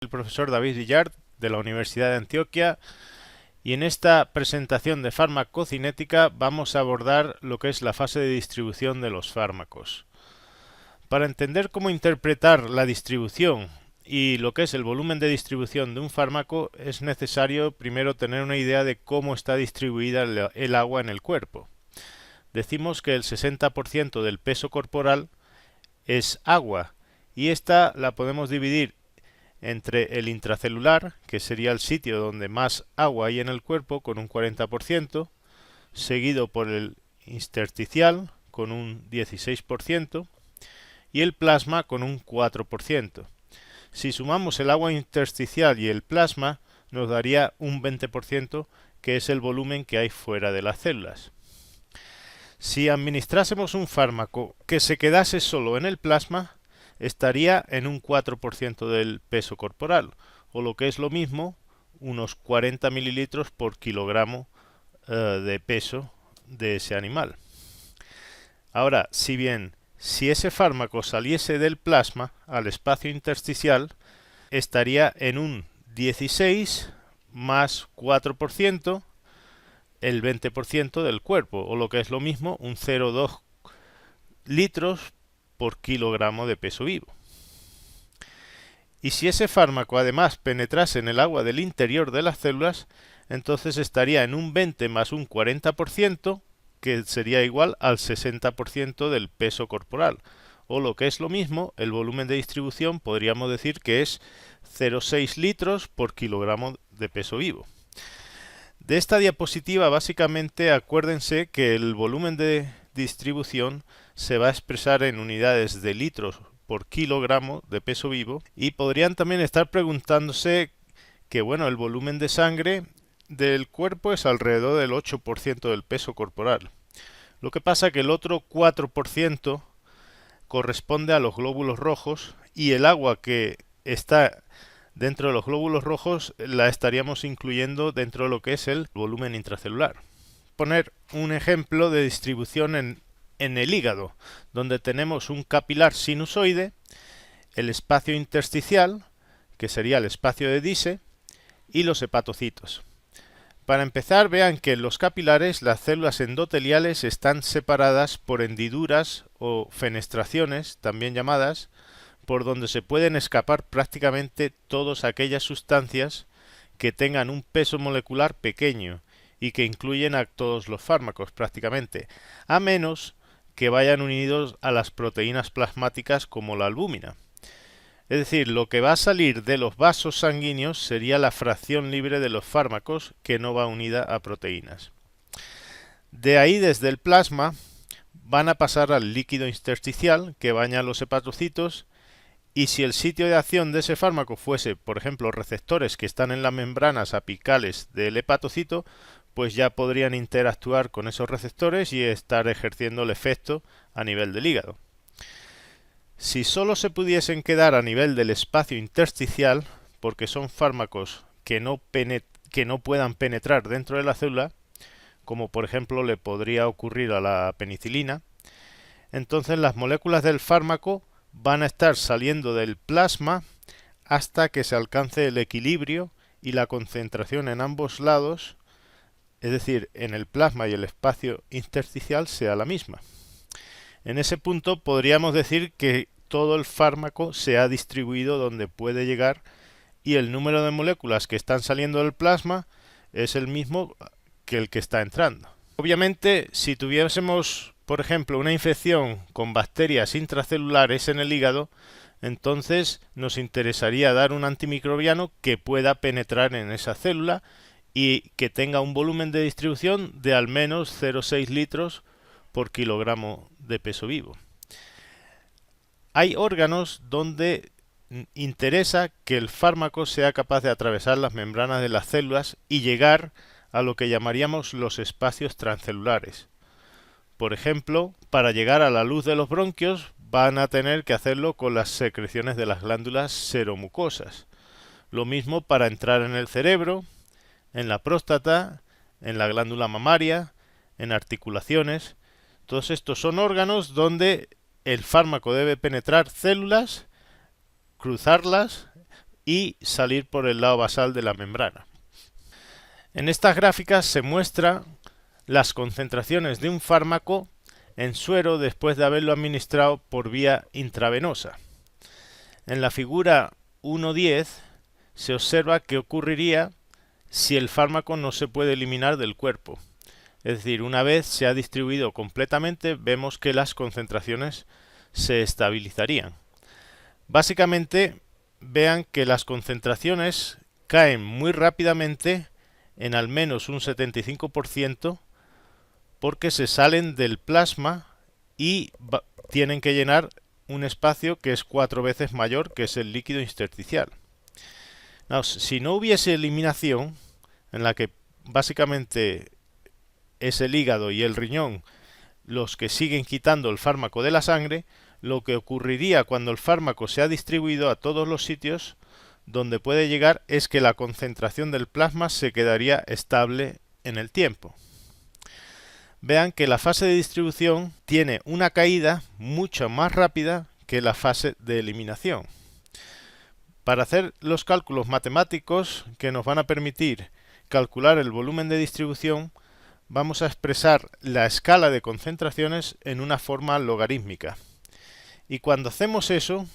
El profesor David Villard de la Universidad de Antioquia y en esta presentación de farmacocinética vamos a abordar lo que es la fase de distribución de los fármacos. Para entender cómo interpretar la distribución y lo que es el volumen de distribución de un fármaco es necesario primero tener una idea de cómo está distribuida el agua en el cuerpo. Decimos que el 60% del peso corporal es agua y esta la podemos dividir entre el intracelular, que sería el sitio donde más agua hay en el cuerpo, con un 40%, seguido por el intersticial, con un 16%, y el plasma, con un 4%. Si sumamos el agua intersticial y el plasma, nos daría un 20%, que es el volumen que hay fuera de las células. Si administrásemos un fármaco que se quedase solo en el plasma, estaría en un 4% del peso corporal, o lo que es lo mismo, unos 40 mililitros por kilogramo de peso de ese animal. Ahora, si ese fármaco saliese del plasma al espacio intersticial, estaría en un 16 más 4%, el 20% del cuerpo, o lo que es lo mismo, un 0,2 litros por kilogramo de peso vivo. Y si ese fármaco además penetrase en el agua del interior de las células, entonces estaría en un 20 más un 40%, que sería igual al 60% del peso corporal. O lo que es lo mismo, el volumen de distribución podríamos decir que es 0,6 litros por kilogramo de peso vivo. De esta diapositiva básicamente acuérdense que el volumen de distribución se va a expresar en unidades de litros por kilogramo de peso vivo y podrían también estar preguntándose que el volumen de sangre del cuerpo es alrededor del 8% del peso corporal. Lo que pasa que el otro 4% corresponde a los glóbulos rojos y el agua que está dentro de los glóbulos rojos la estaríamos incluyendo dentro de lo que es el volumen intracelular. Poner un ejemplo de distribución en el hígado, donde tenemos un capilar sinusoide, el espacio intersticial, que sería el espacio de Disse, y los hepatocitos. Para empezar, vean que en los capilares las células endoteliales están separadas por hendiduras o fenestraciones, también llamadas, por donde se pueden escapar prácticamente todas aquellas sustancias que tengan un peso molecular pequeño y que incluyen a todos los fármacos prácticamente, a menos que vayan unidos a las proteínas plasmáticas como la albúmina. Es decir, lo que va a salir de los vasos sanguíneos sería la fracción libre de los fármacos que no va unida a proteínas. De ahí, desde el plasma, van a pasar al líquido intersticial que baña los hepatocitos y si el sitio de acción de ese fármaco fuese, por ejemplo, receptores que están en las membranas apicales del hepatocito, pues ya podrían interactuar con esos receptores y estar ejerciendo el efecto a nivel del hígado. Si solo se pudiesen quedar a nivel del espacio intersticial, porque son fármacos que no puedan penetrar dentro de la célula, como por ejemplo le podría ocurrir a la penicilina, entonces las moléculas del fármaco van a estar saliendo del plasma hasta que se alcance el equilibrio y la concentración en ambos lados, es decir, en el plasma y el espacio intersticial, sea la misma. En ese punto podríamos decir que todo el fármaco se ha distribuido donde puede llegar y el número de moléculas que están saliendo del plasma es el mismo que el que está entrando. Obviamente, si tuviésemos, por ejemplo, una infección con bacterias intracelulares en el hígado, entonces nos interesaría dar un antimicrobiano que pueda penetrar en esa célula y que tenga un volumen de distribución de al menos 0,6 litros por kilogramo de peso vivo. Hay órganos donde interesa que el fármaco sea capaz de atravesar las membranas de las células y llegar a lo que llamaríamos los espacios transcelulares. Por ejemplo, para llegar a la luz de los bronquios van a tener que hacerlo con las secreciones de las glándulas seromucosas. Lo mismo para entrar en el cerebro, en la próstata, en la glándula mamaria, en articulaciones. Todos estos son órganos donde el fármaco debe penetrar células, cruzarlas y salir por el lado basal de la membrana. En estas gráficas se muestra las concentraciones de un fármaco en suero después de haberlo administrado por vía intravenosa. En la figura 1.10 se observa qué ocurriría si el fármaco no se puede eliminar del cuerpo. Es decir, una vez se ha distribuido completamente, vemos que las concentraciones se estabilizarían. Básicamente, vean que las concentraciones caen muy rápidamente, en al menos un 75%, porque se salen del plasma y tienen que llenar un espacio que es 4 veces mayor, que es el líquido intersticial. Si no hubiese eliminación, en la que básicamente es el hígado y el riñón los que siguen quitando el fármaco de la sangre, lo que ocurriría cuando el fármaco se ha distribuido a todos los sitios donde puede llegar es que la concentración del plasma se quedaría estable en el tiempo. Vean que la fase de distribución tiene una caída mucho más rápida que la fase de eliminación. Para hacer los cálculos matemáticos que nos van a permitir calcular el volumen de distribución, vamos a expresar la escala de concentraciones en una forma logarítmica. Y cuando hacemos eso,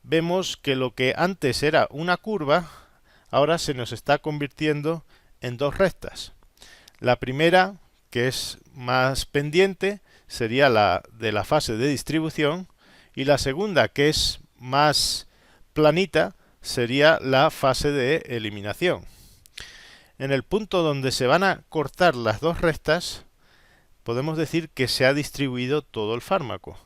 vemos que lo que antes era una curva, ahora se nos está convirtiendo en dos rectas. La primera, que es más pendiente, sería la de la fase de distribución, y la segunda, que es más planita, sería la fase de eliminación. En el punto donde se van a cortar las dos rectas, podemos decir que se ha distribuido todo el fármaco.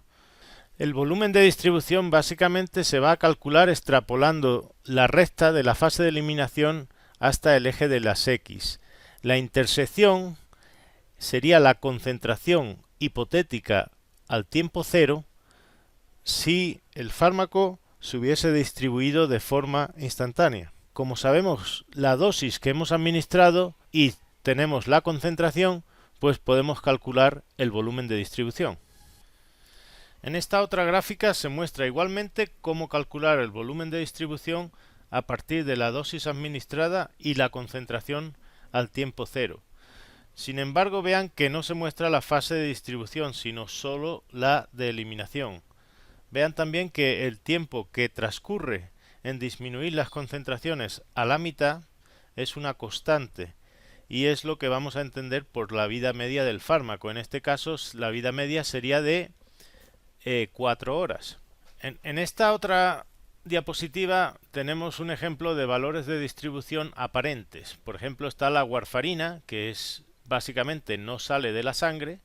El volumen de distribución básicamente se va a calcular extrapolando la recta de la fase de eliminación hasta el eje de las X. La intersección sería la concentración hipotética al tiempo cero si el fármaco se hubiese distribuido de forma instantánea. Como sabemos la dosis que hemos administrado y tenemos la concentración, pues podemos calcular el volumen de distribución. En esta otra gráfica se muestra igualmente cómo calcular el volumen de distribución a partir de la dosis administrada y la concentración al tiempo cero. Sin embargo, vean que no se muestra la fase de distribución, sino solo la de eliminación. Vean también que el tiempo que transcurre en disminuir las concentraciones a la mitad es una constante, y es lo que vamos a entender por la vida media del fármaco. En este caso, la vida media sería de 4 horas. En esta otra diapositiva tenemos un ejemplo de valores de distribución aparentes. Por ejemplo, está la warfarina, que es básicamente no sale de la sangre,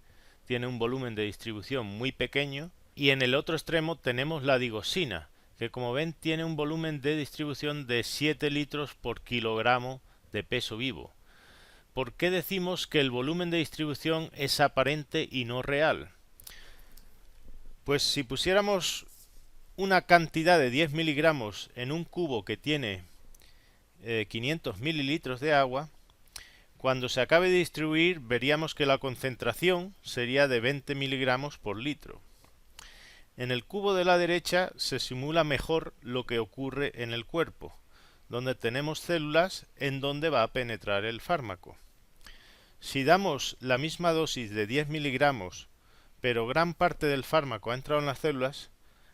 tiene un volumen de distribución muy pequeño, y en el otro extremo tenemos la digoxina, que como ven tiene un volumen de distribución de 7 litros por kilogramo de peso vivo. ¿Por qué decimos que el volumen de distribución es aparente y no real? Pues si pusiéramos una cantidad de 10 miligramos en un cubo que tiene 500 mililitros de agua, cuando se acabe de distribuir veríamos que la concentración sería de 20 miligramos por litro. En el cubo de la derecha se simula mejor lo que ocurre en el cuerpo, donde tenemos células en donde va a penetrar el fármaco. Si damos la misma dosis de 10 miligramos, pero gran parte del fármaco ha entrado en las células,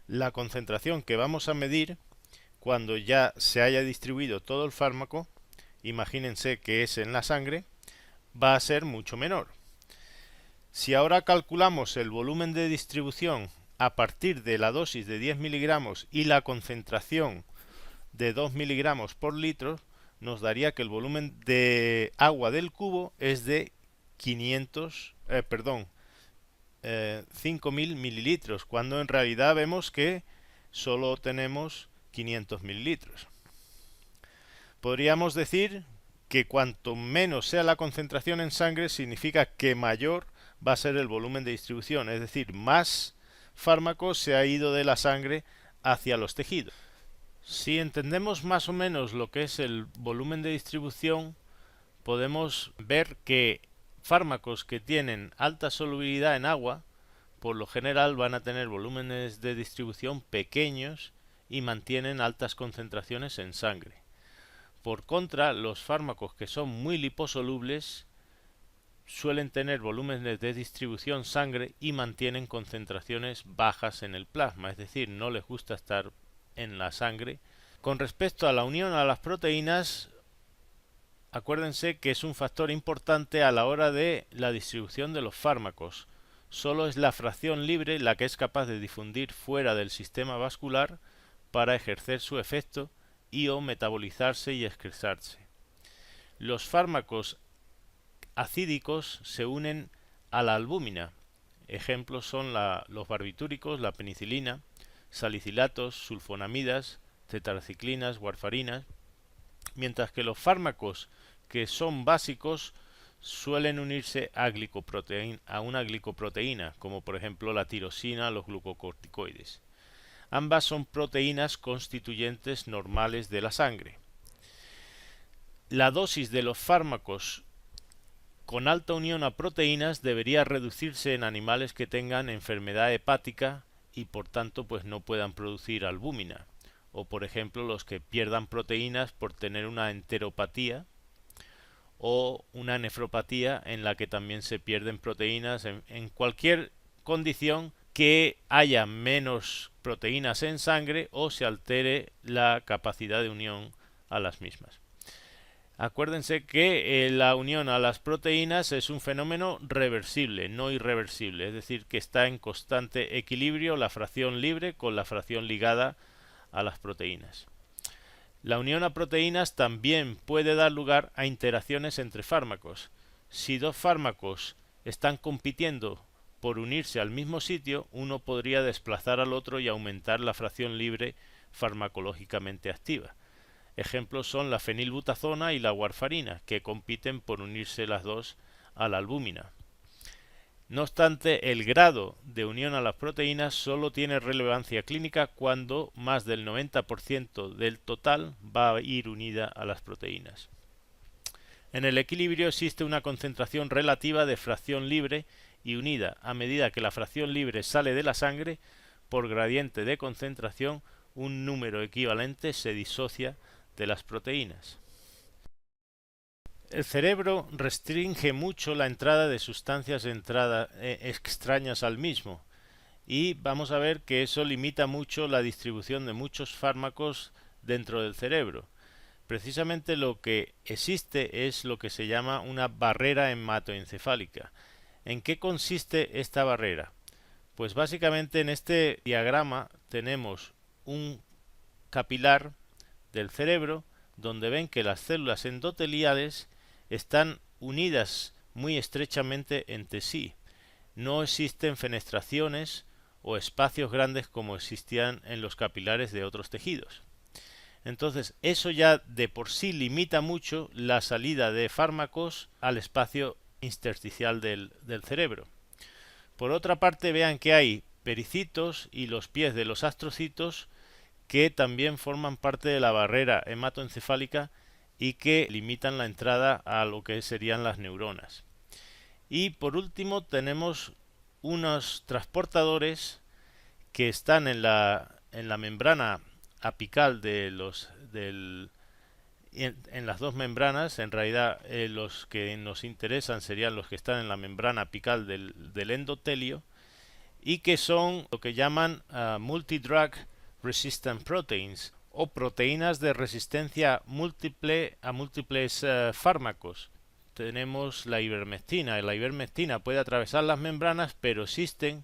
la concentración que vamos a medir cuando ya se haya distribuido todo el fármaco, imagínense que es en la sangre, va a ser mucho menor. Si ahora calculamos el volumen de distribución a partir de la dosis de 10 miligramos y la concentración de 2 miligramos por litro, nos daría que el volumen de agua del cubo es de 5.000 mililitros, cuando en realidad vemos que solo tenemos 500 mililitros. Podríamos decir que cuanto menos sea la concentración en sangre, significa que mayor va a ser el volumen de distribución, es decir, más fármaco se ha ido de la sangre hacia los tejidos. Si entendemos más o menos lo que es el volumen de distribución, podemos ver que fármacos que tienen alta solubilidad en agua, por lo general van a tener volúmenes de distribución pequeños y mantienen altas concentraciones en sangre. Por contra, los fármacos que son muy liposolubles suelen tener volúmenes de distribución sangre y mantienen concentraciones bajas en el plasma, es decir, no les gusta estar en la sangre. Con respecto a la unión a las proteínas, acuérdense que es un factor importante a la hora de la distribución de los fármacos. Solo es la fracción libre la que es capaz de difundir fuera del sistema vascular para ejercer su efecto y o metabolizarse y excretarse. Los fármacos acídicos se unen a la albúmina. Ejemplos son los barbitúricos, la penicilina, salicilatos, sulfonamidas, tetraciclinas, warfarinas, mientras que los fármacos que son básicos suelen unirse a una glicoproteína, como por ejemplo la tirosina, los glucocorticoides. Ambas son proteínas constituyentes normales de la sangre. La dosis de los fármacos con alta unión a proteínas debería reducirse en animales que tengan enfermedad hepática y por tanto pues no puedan producir albúmina, o por ejemplo los que pierdan proteínas por tener una enteropatía o una nefropatía en la que también se pierden proteínas, en cualquier condición que haya menos proteínas en sangre o se altere la capacidad de unión a las mismas. Acuérdense que la unión a las proteínas es un fenómeno reversible, no irreversible, es decir, que está en constante equilibrio la fracción libre con la fracción ligada a las proteínas. La unión a proteínas también puede dar lugar a interacciones entre fármacos. Si dos fármacos están compitiendo por unirse al mismo sitio, uno podría desplazar al otro y aumentar la fracción libre farmacológicamente activa. Ejemplos son la fenilbutazona y la warfarina, que compiten por unirse las dos a la albúmina. No obstante, el grado de unión a las proteínas solo tiene relevancia clínica cuando más del 90% del total va a ir unida a las proteínas. En el equilibrio existe una concentración relativa de fracción libre y unida. A medida que la fracción libre sale de la sangre, por gradiente de concentración, un número equivalente se disocia de las proteínas. El cerebro restringe mucho la entrada de sustancias extrañas al mismo y vamos a ver que eso limita mucho la distribución de muchos fármacos dentro del cerebro. Precisamente lo que existe es lo que se llama una barrera hematoencefálica. ¿En qué consiste esta barrera? Pues básicamente en este diagrama tenemos un capilar del cerebro donde ven que las células endoteliales están unidas muy estrechamente entre sí. No existen fenestraciones o espacios grandes como existían en los capilares de otros tejidos. Entonces, eso ya de por sí limita mucho la salida de fármacos al espacio intersticial del cerebro. Por otra parte, vean que hay pericitos y los pies de los astrocitos que también forman parte de la barrera hematoencefálica y que limitan la entrada a lo que serían las neuronas. Y por último tenemos unos transportadores que están en la membrana apical en las dos membranas. En realidad los que nos interesan serían los que están en la membrana apical del endotelio y que son lo que llaman multidrug resistant proteins o proteínas de resistencia múltiple a múltiples fármacos. Tenemos la ivermectina. La ivermectina puede atravesar las membranas, pero existen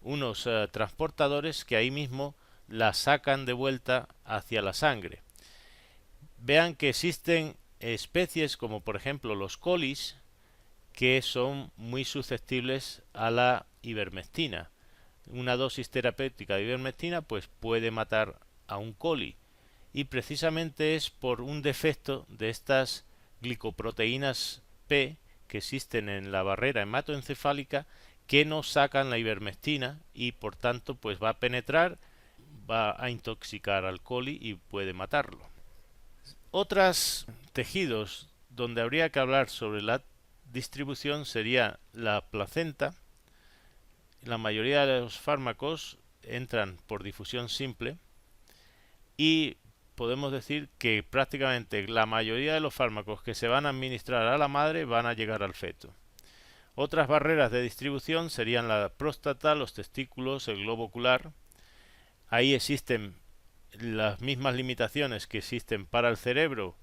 unos transportadores que ahí mismo la sacan de vuelta hacia la sangre. Vean que existen especies como por ejemplo los colis que son muy susceptibles a la ivermectina. Una dosis terapéutica de ivermectina pues puede matar a un coli y precisamente es por un defecto de estas glicoproteínas P que existen en la barrera hematoencefálica que no sacan la ivermectina y por tanto pues va a penetrar, va a intoxicar al coli y puede matarlo. Otros tejidos donde habría que hablar sobre la distribución sería la placenta. La mayoría de los fármacos entran por difusión simple y podemos decir que prácticamente la mayoría de los fármacos que se van a administrar a la madre van a llegar al feto. Otras barreras de distribución serían la próstata, los testículos, el globo ocular. Ahí existen las mismas limitaciones que existen para el cerebro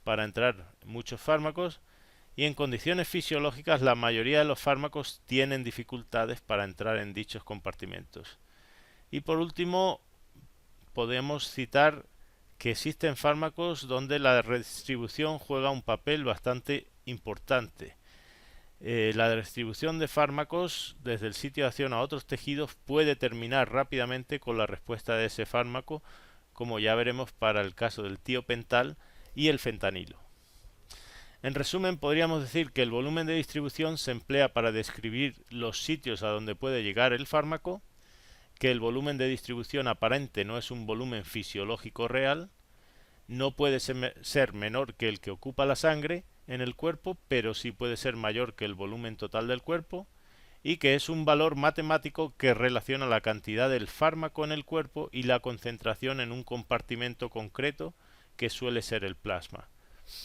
para entrar muchos fármacos, y en condiciones fisiológicas la mayoría de los fármacos tienen dificultades para entrar en dichos compartimentos. Y por último, podemos citar que existen fármacos donde la redistribución juega un papel bastante importante. La distribución de fármacos desde el sitio de acción a otros tejidos puede terminar rápidamente con la respuesta de ese fármaco, como ya veremos para el caso del tiopental y el fentanilo. En resumen, podríamos decir que el volumen de distribución se emplea para describir los sitios a donde puede llegar el fármaco, que el volumen de distribución aparente no es un volumen fisiológico real, no puede ser menor que el que ocupa la sangre en el cuerpo, pero sí puede ser mayor que el volumen total del cuerpo, y que es un valor matemático que relaciona la cantidad del fármaco en el cuerpo y la concentración en un compartimento concreto, que suele ser el plasma.